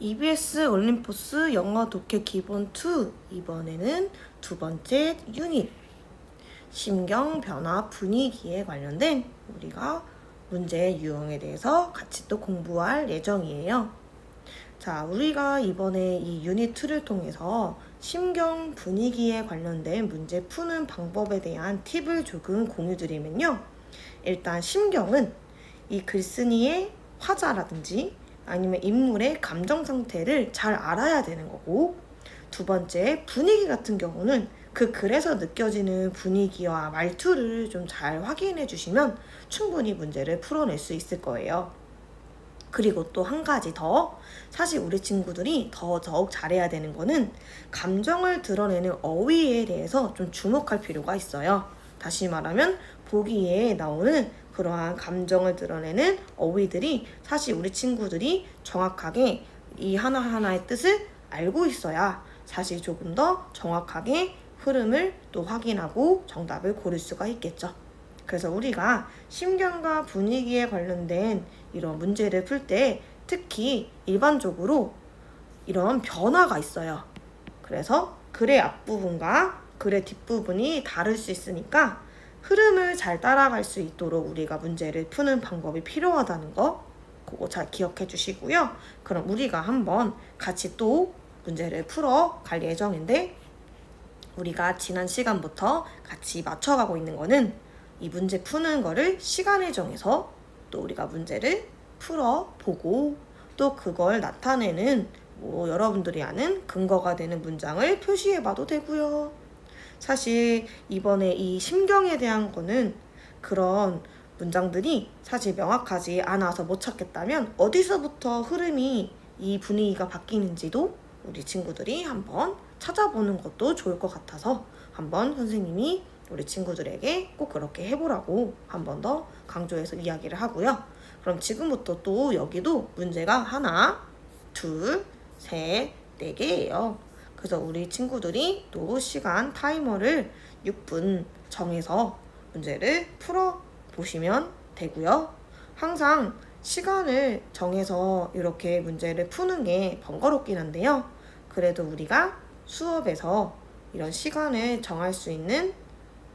EBS 올림포스 영어 독해 기본 2 이번에는 두 번째 유닛 심경 변화 분위기에 관련된 우리가 문제 유형에 대해서 같이 또 공부할 예정이에요. 자, 우리가 이번에 이 유닛 2를 통해서 심경 분위기에 관련된 문제 푸는 방법에 대한 팁을 조금 공유드리면요. 일단 심경은 이 글쓴이의 화자라든지 아니면 인물의 감정 상태를 잘 알아야 되는 거고, 두 번째 분위기 같은 경우는 그 글에서 느껴지는 분위기와 말투를 좀 잘 확인해 주시면 충분히 문제를 풀어낼 수 있을 거예요. 그리고 또 한 가지 더, 사실 우리 친구들이 더더욱 잘해야 되는 거는 감정을 드러내는 어휘에 대해서 좀 주목할 필요가 있어요. 다시 말하면 보기에 나오는 그러한 감정을 드러내는 어휘들이 사실 우리 친구들이 정확하게 이 하나하나의 뜻을 알고 있어야 사실 조금 더 정확하게 흐름을 또 확인하고 정답을 고를 수가 있겠죠. 그래서 우리가 심경과 분위기에 관련된 이런 문제를 풀 때 특히 일반적으로 이런 변화가 있어요. 그래서 글의 앞부분과 글의 뒷부분이 다를 수 있으니까 흐름을 잘 따라갈 수 있도록 우리가 문제를 푸는 방법이 필요하다는 거, 그거 잘 기억해 주시고요. 그럼 우리가 한번 같이 또 문제를 풀어 갈 예정인데, 우리가 지난 시간부터 같이 맞춰가고 있는 거는 이 문제 푸는 거를 시간을 정해서 또 우리가 문제를 풀어보고 또 그걸 나타내는 여러분들이 아는 근거가 되는 문장을 표시해봐도 되고요. 사실 이번에 이 심경에 대한 거는 그런 문장들이 사실 명확하지 않아서 못 찾겠다면 어디서부터 흐름이 이 분위기가 바뀌는지도 우리 친구들이 한번 찾아보는 것도 좋을 것 같아서 한번 선생님이 우리 친구들에게 꼭 그렇게 해보라고 한 번 더 강조해서 이야기를 하고요. 그럼 지금부터 또 여기도 문제가 하나, 둘, 셋, 네 개예요. 그래서 우리 친구들이 또 시간 타이머를 6분 정해서 문제를 풀어보시면 되고요. 항상 시간을 정해서 이렇게 문제를 푸는 게 번거롭긴 한데요. 그래도 우리가 수업에서 이런 시간을 정할 수 있는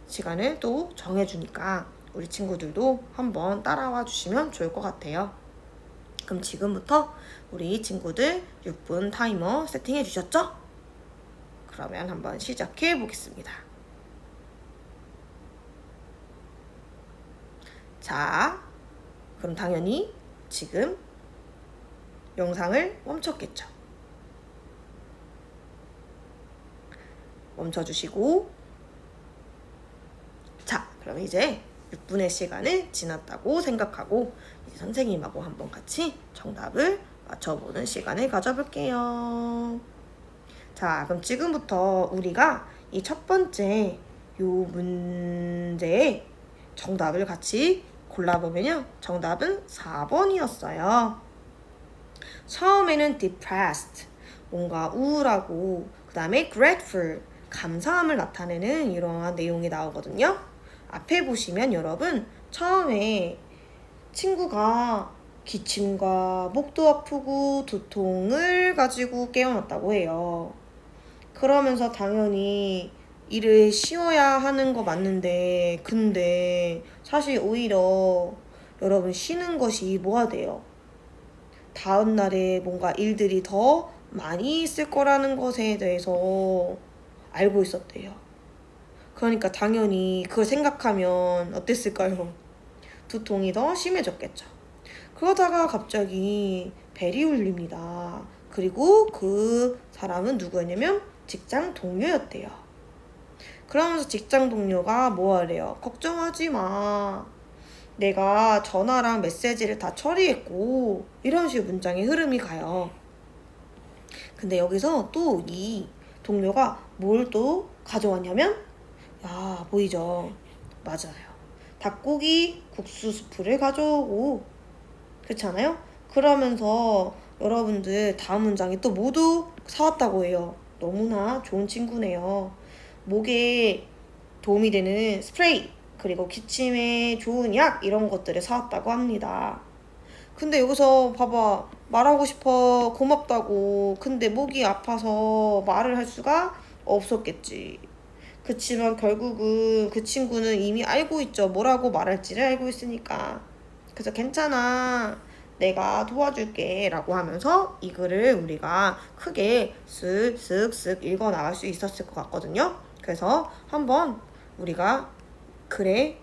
시간을 또 정해주니까 우리 친구들도 한번 따라와 주시면 좋을 것 같아요. 그럼 지금부터 우리 친구들 6분 타이머 세팅해 주셨죠? 그러면 한번 시작해 보겠습니다. 자, 그럼 당연히 지금 영상을 멈췄겠죠? 멈춰주시고, 자, 그럼 이제 6분의 시간을 지났다고 생각하고 이제 선생님하고 한번 같이 정답을 맞춰보는 시간을 가져볼게요. 자, 그럼 지금부터 우리가 이 첫 번째 요 문제의 정답을 같이 골라보면요. 정답은 4번이었어요. 처음에는 depressed, 뭔가 우울하고, 그 다음에 grateful, 감사함을 나타내는 이러한 내용이 나오거든요. 앞에 보시면 여러분, 처음에 친구가 기침과 목도 아프고 두통을 가지고 깨어났다고 해요. 그러면서 당연히 일을 쉬어야 하는 거 맞는데, 근데 사실 오히려 여러분 쉬는 것이 뭐가 돼요? 다음 날에 뭔가 일들이 더 많이 있을 거라는 것에 대해서 알고 있었대요. 그러니까 당연히 그걸 생각하면 어땠을까요? 두통이 더 심해졌겠죠. 그러다가 갑자기 벨이 울립니다. 그리고 그 사람은 누구였냐면 직장 동료였대요. 그러면서 직장 동료가 뭐 하래요? 걱정하지 마. 내가 전화랑 메시지를 다 처리했고, 이런 식의 문장의 흐름이 가요. 근데 여기서 또 이 동료가 뭘 또 가져왔냐면, 야, 보이죠? 맞아요. 닭고기 국수 스프를 가져오고, 그렇잖아요? 그러면서 여러분들 다음 문장이 또 모두 사왔다고 해요. 너무나 좋은 친구네요. 목에 도움이 되는 스프레이, 그리고 기침에 좋은 약, 이런 것들을 사왔다고 합니다. 근데 여기서 봐봐. 말하고 싶어. 고맙다고. 근데 목이 아파서 말을 할 수가 없었겠지. 그치만 결국은 그 친구는 이미 알고 있죠. 뭐라고 말할지를 알고 있으니까. 그래서 괜찮아. 내가 도와줄게. 라고 하면서 이 글을 우리가 크게 쓱쓱쓱 읽어 나갈 수 있었을 것 같거든요. 그래서 한번 우리가 글의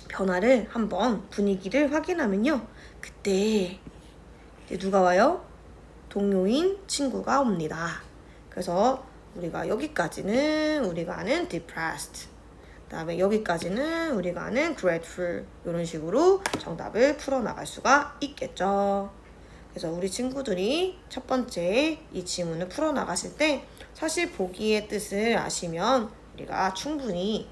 변화를 한번 분위기를 확인하면요. 그때 이제 누가 와요? 동료인 친구가 옵니다. 그래서 우리가 여기까지는 우리가 아는 depressed, 그 다음에 여기까지는 우리가 아는 grateful, 이런 식으로 정답을 풀어나갈 수가 있겠죠. 그래서 우리 친구들이 첫 번째 이 지문을 풀어나가실 때 사실 보기의 뜻을 아시면 우리가 충분히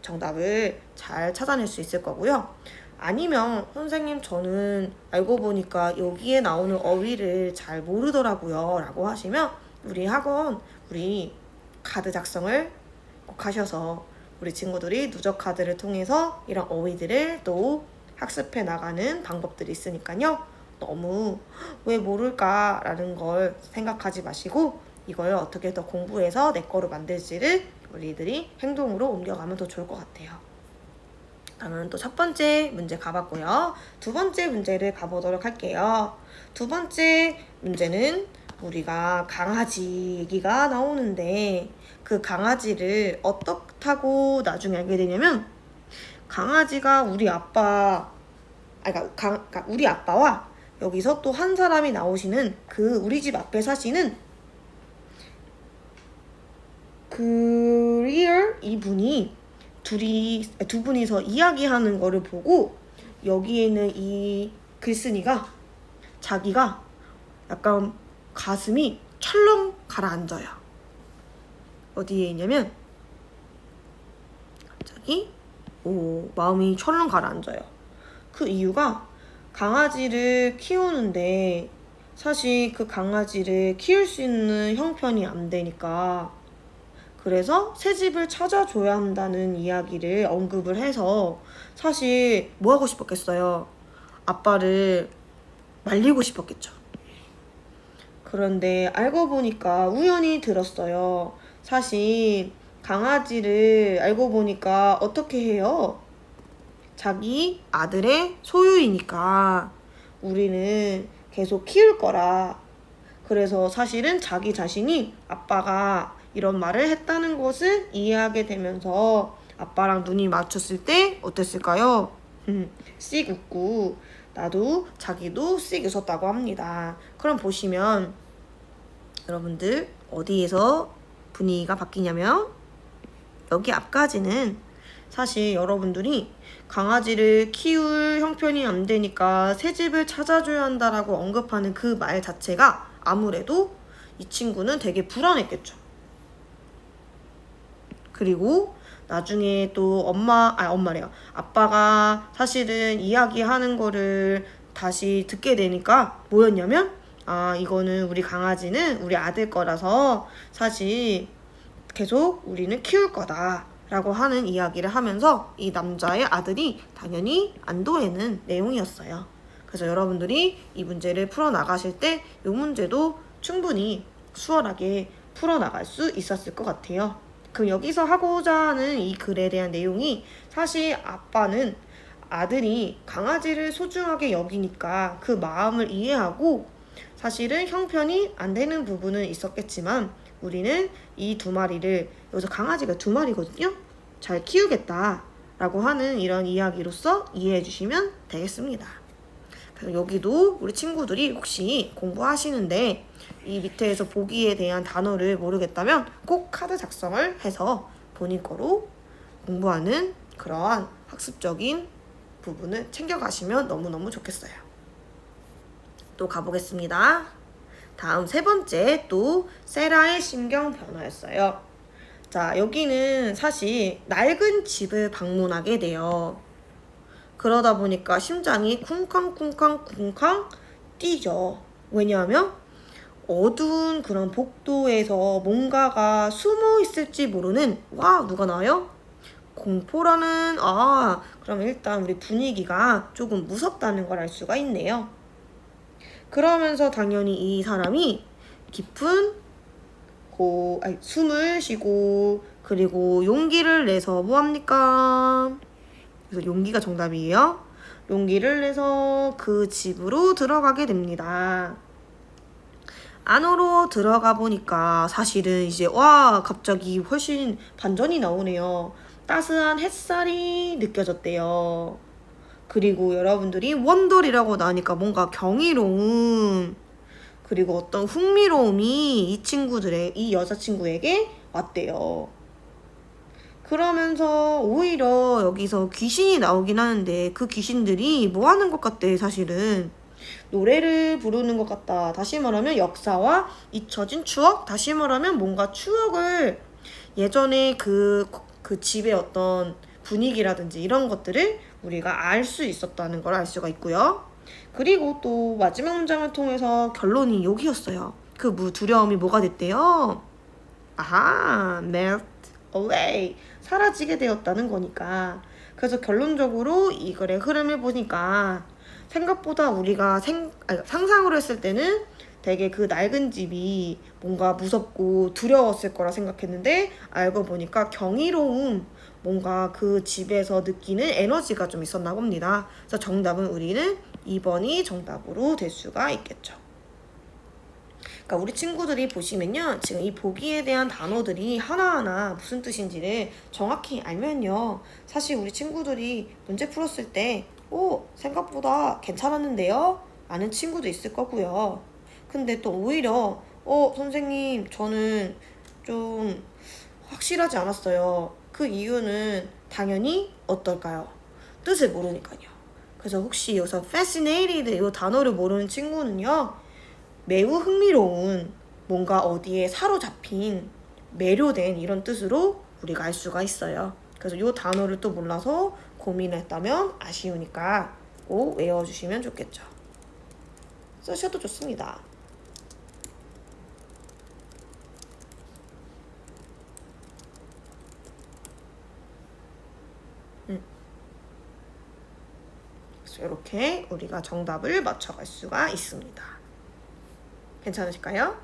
정답을 잘 찾아낼 수 있을 거고요. 아니면 선생님 저는 알고 보니까 여기에 나오는 어휘를 잘 모르더라고요 라고 하시면 우리 학원 우리 카드 작성을 꼭 하셔서 우리 친구들이 누적 카드를 통해서 이런 어휘들을 또 학습해 나가는 방법들이 있으니까요. 너무 왜 모를까라는 걸 생각하지 마시고 이걸 어떻게 더 공부해서 내 거로 만들지를 우리들이 행동으로 옮겨가면 더 좋을 것 같아요. 그러면 또 첫 번째 문제 가봤고요. 두 번째 문제를 가보도록 할게요. 두 번째 문제는 우리가 강아지 얘기가 나오는데 그 강아지를 어떻다고 나중에 알게 되냐면 강아지가 우리 아빠, 그러니까 우리 아빠와 여기서 또 한 사람이 나오시는 그 우리 집 앞에 사시는 그리얼 이분이 두 분이서 이야기하는 거를 보고 여기에는 이 글쓴이가 자기가 약간 가슴이 철렁 가라앉아요. 어디에 있냐면 갑자기 마음이 철렁 가라앉아요. 그 이유가 강아지를 키우는데 사실 그 강아지를 키울 수 있는 형편이 안 되니까 그래서 새 집을 찾아줘야 한다는 이야기를 언급을 해서 사실 뭐 하고 싶었겠어요? 아빠를 말리고 싶었겠죠. 그런데 알고 보니까 우연히 들었어요. 사실 강아지를 알고 보니까 어떻게 해요? 자기 아들의 소유이니까 우리는 계속 키울 거라. 그래서 사실은 자기 자신이 아빠가 이런 말을 했다는 것을 이해하게 되면서 아빠랑 눈이 마주쳤을 때 어땠을까요? 씩 웃고 나도 자기도 씩 웃었다고 합니다. 그럼 보시면 여러분들 어디에서 분위기가 바뀌냐면 여기 앞까지는 사실 여러분들이 강아지를 키울 형편이 안 되니까 새 집을 찾아줘야 한다라고 언급하는 그 말 자체가 아무래도 이 친구는 되게 불안했겠죠. 그리고 나중에 또 엄마래요. 아빠가 사실은 이야기하는 거를 다시 듣게 되니까 뭐였냐면 이거는 우리 강아지는 우리 아들 거라서 사실 계속 우리는 키울 거다 라고 하는 이야기를 하면서 이 남자의 아들이 당연히 안도해는 내용이었어요. 그래서 여러분들이 이 문제를 풀어나가실 때 이 문제도 충분히 수월하게 풀어나갈 수 있었을 것 같아요. 그럼 여기서 하고자 하는 이 글에 대한 내용이 사실 아빠는 아들이 강아지를 소중하게 여기니까 그 마음을 이해하고 사실은 형편이 안 되는 부분은 있었겠지만 우리는 이 두 마리를 여기서 강아지가 두 마리거든요. 잘 키우겠다 라고 하는 이런 이야기로서 이해해 주시면 되겠습니다. 그래서 여기도 우리 친구들이 혹시 공부하시는데 이 밑에서 보기에 대한 단어를 모르겠다면 꼭 카드 작성을 해서 본인 거로 공부하는 그러한 학습적인 부분을 챙겨가시면 너무너무 좋겠어요. 또 가보겠습니다. 다음 세 번째 또 세라의 심경 변화였어요. 자, 여기는 사실 낡은 집을 방문하게 돼요. 그러다 보니까 심장이 쿵쾅쿵쾅쿵쾅 뛰죠. 왜냐하면 어두운 그런 복도에서 뭔가가 숨어 있을지 모르는 누가 나와요? 공포라는 그러면 일단 우리 분위기가 조금 무섭다는 걸 알 수가 있네요. 그러면서 당연히 이 사람이 깊은 숨을 쉬고 그리고 용기를 내서 뭐합니까? 그래서 용기가 정답이에요. 용기를 내서 그 집으로 들어가게 됩니다. 안으로 들어가 보니까 사실은 이제 갑자기 훨씬 반전이 나오네요. 따스한 햇살이 느껴졌대요. 그리고 여러분들이 원더리라고 나니까 뭔가 경이로움 그리고 어떤 흥미로움이 이 여자친구에게 왔대요. 그러면서 오히려 여기서 귀신이 나오긴 하는데 그 귀신들이 뭐 하는 것 같대 사실은. 노래를 부르는 것 같다. 다시 말하면 역사와 잊혀진 추억? 다시 말하면 뭔가 추억을 예전에 그 집의 어떤 분위기라든지 이런 것들을 우리가 알 수 있었다는 걸 알 수가 있고요. 그리고 또 마지막 문장을 통해서 결론이 여기였어요. 그 두려움이 뭐가 됐대요? melt away. 사라지게 되었다는 거니까. 그래서 결론적으로 이 글의 흐름을 보니까 생각보다 우리가 상상으로 했을 때는 되게 그 낡은 집이 뭔가 무섭고 두려웠을 거라 생각했는데 알고 보니까 경이로움, 뭔가 그 집에서 느끼는 에너지가 좀 있었나 봅니다. 그래서 정답은 우리는 2번이 정답으로 될 수가 있겠죠. 그러니까 우리 친구들이 보시면요. 지금 이 보기에 대한 단어들이 하나하나 무슨 뜻인지를 정확히 알면요. 사실 우리 친구들이 문제 풀었을 때 생각보다 괜찮았는데요? 라는 친구도 있을 거고요. 근데 또 오히려 선생님 저는 좀 확실하지 않았어요. 그 이유는 당연히 어떨까요? 뜻을 모르니까요. 그래서 혹시 여기서 fascinated 이 단어를 모르는 친구는요. 매우 흥미로운 뭔가 어디에 사로잡힌 매료된 이런 뜻으로 우리가 알 수가 있어요. 그래서 이 단어를 또 몰라서 고민을 했다면 아쉬우니까 꼭 외워주시면 좋겠죠. 쓰셔도 좋습니다. 그래서 이렇게 우리가 정답을 맞춰갈 수가 있습니다. 괜찮으실까요?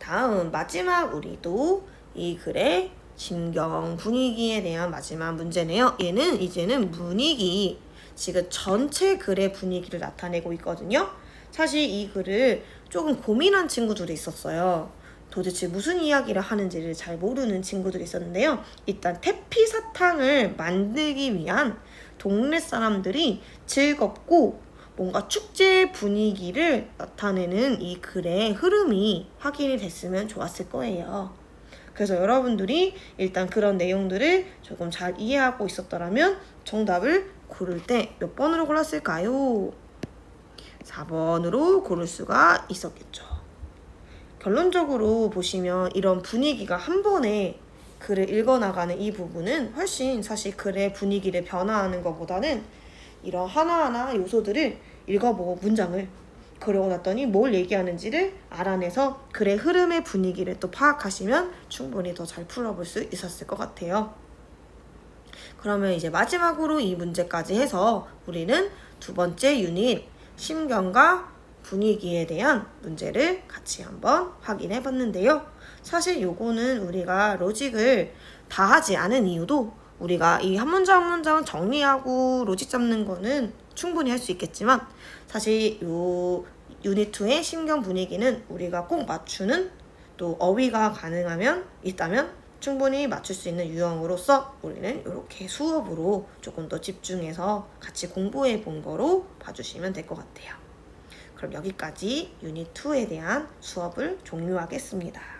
다음 마지막 우리도 이 글의 심경 분위기에 대한 마지막 문제네요. 얘는 이제는 분위기, 지금 전체 글의 분위기를 나타내고 있거든요. 사실 이 글을 조금 고민한 친구들이 있었어요. 도대체 무슨 이야기를 하는지를 잘 모르는 친구들이 있었는데요. 일단 태피사탕을 만들기 위한 동네 사람들이 즐겁고 뭔가 축제 분위기를 나타내는 이 글의 흐름이 확인이 됐으면 좋았을 거예요. 그래서 여러분들이 일단 그런 내용들을 조금 잘 이해하고 있었더라면 정답을 고를 때 몇 번으로 골랐을까요? 4번으로 고를 수가 있었겠죠. 결론적으로 보시면 이런 분위기가 한 번에 글을 읽어나가는 이 부분은 훨씬 사실 글의 분위기를 변화하는 것보다는 이런 하나하나 요소들을 읽어보고 문장을 그러고 났더니 뭘 얘기하는지를 알아내서 글의 흐름의 분위기를 또 파악하시면 충분히 더 잘 풀어볼 수 있었을 것 같아요. 그러면 이제 마지막으로 이 문제까지 해서 우리는 두 번째 유닛 심경과 분위기에 대한 문제를 같이 한번 확인해 봤는데요. 사실 요거는 우리가 로직을 다 하지 않은 이유도 우리가 이 한 문장 한 문장 정리하고 로직 잡는 거는 충분히 할 수 있겠지만 사실 요 유닛 2의 심경 분위기는 우리가 꼭 맞추는 또 어휘가 있다면 충분히 맞출 수 있는 유형으로서 우리는 이렇게 수업으로 조금 더 집중해서 같이 공부해 본 거로 봐주시면 될 것 같아요. 그럼 여기까지 유닛 2에 대한 수업을 종료하겠습니다.